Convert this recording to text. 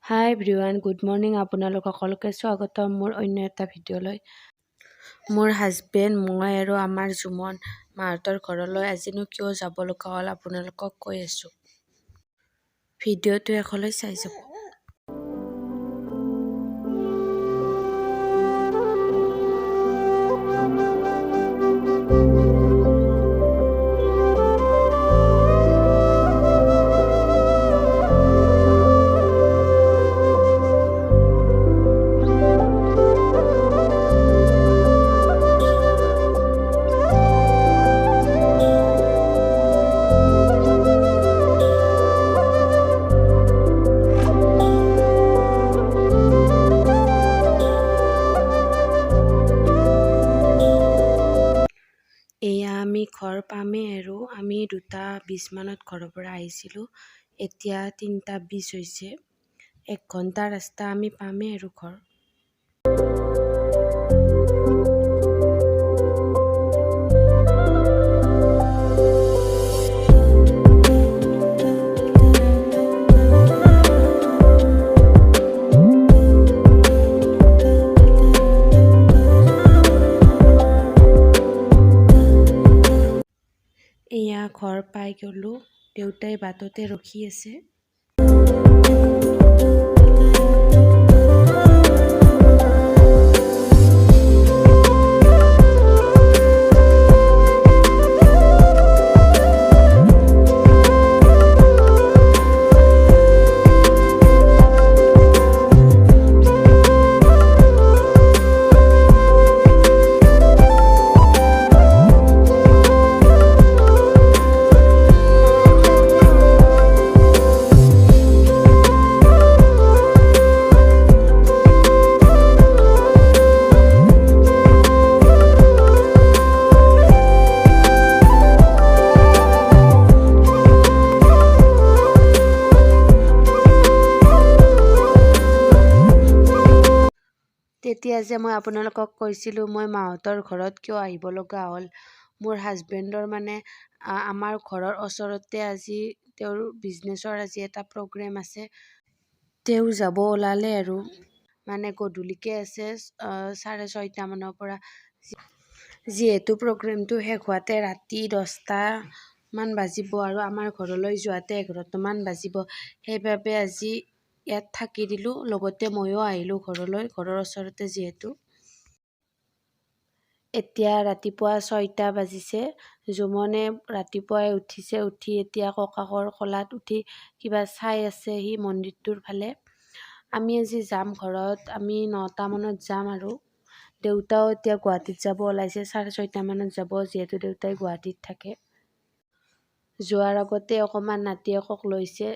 হাই everyone, good morning. আপোনালোক সকলোকে স্বাগতম মোৰ অন্য এটা ভিডিঅ'লৈ। মোৰ হাজবেণ্ড, মই আৰু আমাৰ জুমন মাহঁতৰ ঘৰলৈ আজিনো কিয় যাব লগা হ'ল আপোনালোকক কৈ আছোঁ। ভিডিঅ'টো শেষলৈ চাই যাব। এয়া আমি ঘৰ পামেই আৰু আমি 2:20 মানত ঘৰৰ পৰা আহিছিলোঁ। এতিয়া 3:20 হৈছে। 1 ঘণ্টা ৰাস্তা, আমি পামেই আৰু ঘৰ। এয়া ঘৰ পাই গ'লোঁ। দেউতাই বাটতে ৰখি আছে। তেতিয়া যে মই আপোনালোকক কৈছিলোঁ মই মাহঁতৰ ঘৰত কিয় আহিব লগা হ'ল। মোৰ হাজবেণ্ডৰ আমাৰ ঘৰৰ ওচৰতে আজি তেওঁৰ বিজনেছৰ এটা প্ৰগ্ৰেম আছে। তেওঁ যাব ওলালে আৰু গধূলিকৈ আছে 6:30 মানৰ পৰা। যিহেতু প্ৰগ্ৰেমটো শেষ হোৱাতে ৰাতি 10টা মান বাজিব আৰু আমাৰ ঘৰলৈ যোৱাতে 11টা মান বাজিব। সেইবাবে আজি ইয়াত থাকি দিলোঁ। লগতে ময়ো আহিলোঁ ঘৰলৈ, ঘৰৰ ওচৰতে যিহেতু। এতিয়া ৰাতিপুৱা 6টা বাজিছে। জুমনে ৰাতিপুৱাই উঠিছে, উঠি এতিয়া ককাকৰ কোলাত উঠি কিবা চাই আছে সি মন্দিৰটোৰ ফালে। আমি আজি যাম ঘৰত, আমি 9টা মানত যাম আৰু। দেউতাও এতিয়া গুৱাহাটীত যাব ওলাইছে, 6:30 মানত যাব যিহেতু দেউতাই গুৱাহাটীত থাকে। যোৱাৰ আগতে অকণমান নাতিয়েকক লৈছে।